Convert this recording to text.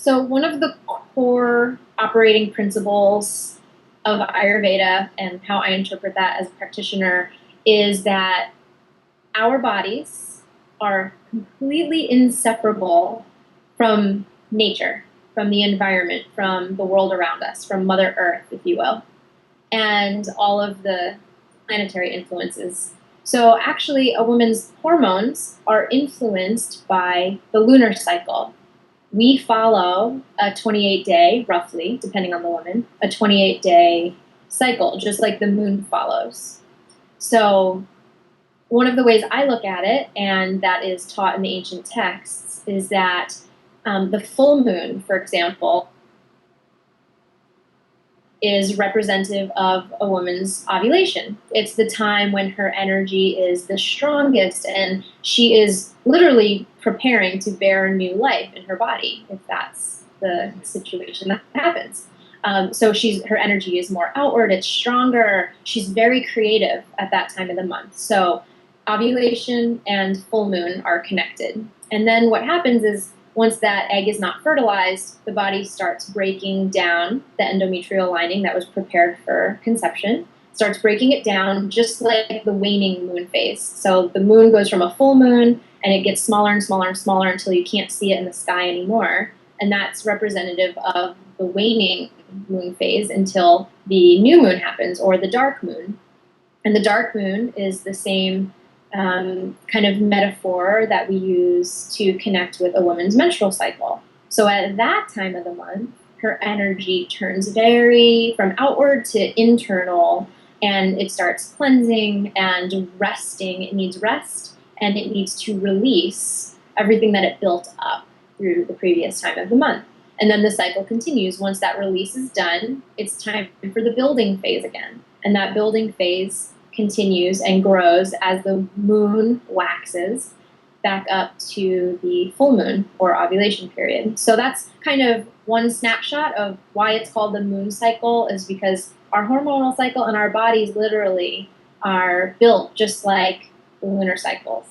So one of the core operating principles of Ayurveda and how I interpret that as a practitioner is that our bodies are completely inseparable from nature, from the environment, from the world around us, from Mother Earth, if you will, and all of the planetary influences. So actually, a woman's hormones are influenced by the lunar cycle. We follow a 28-day, roughly, depending on the woman, a 28-day cycle, just like the moon follows. So one of the ways I look at it, and that is taught in the ancient texts, is that the full moon, for example, is representative of a woman's ovulation. It's the time when her energy is the strongest and she is literally preparing to bear new life in her body, if that's the situation that happens. So her energy is more outward, it's stronger, she's very creative at that time of the month. So ovulation and full moon are connected. And then what happens is once that egg is not fertilized, the body starts breaking down the endometrial lining that was prepared for conception, starts breaking it down just like the waning moon phase. So the moon goes from a full moon and it gets smaller and smaller and smaller until you can't see it in the sky anymore. And that's representative of the waning moon phase until the new moon happens, or the dark moon. And the dark moon is the same kind of metaphor that we use to connect with a woman's menstrual cycle. So at that time of the month, her energy turns very from outward to internal, and it starts cleansing and resting. It needs rest, and it needs to release everything that it built up through the previous time of the month. And then the cycle continues. Once that release is done, it's time for the building phase again. And that building phase continues and grows as the moon waxes back up to the full moon or ovulation period. So that's kind of one snapshot of why it's called the moon cycle, is because our hormonal cycle and our bodies literally are built just like the lunar cycles.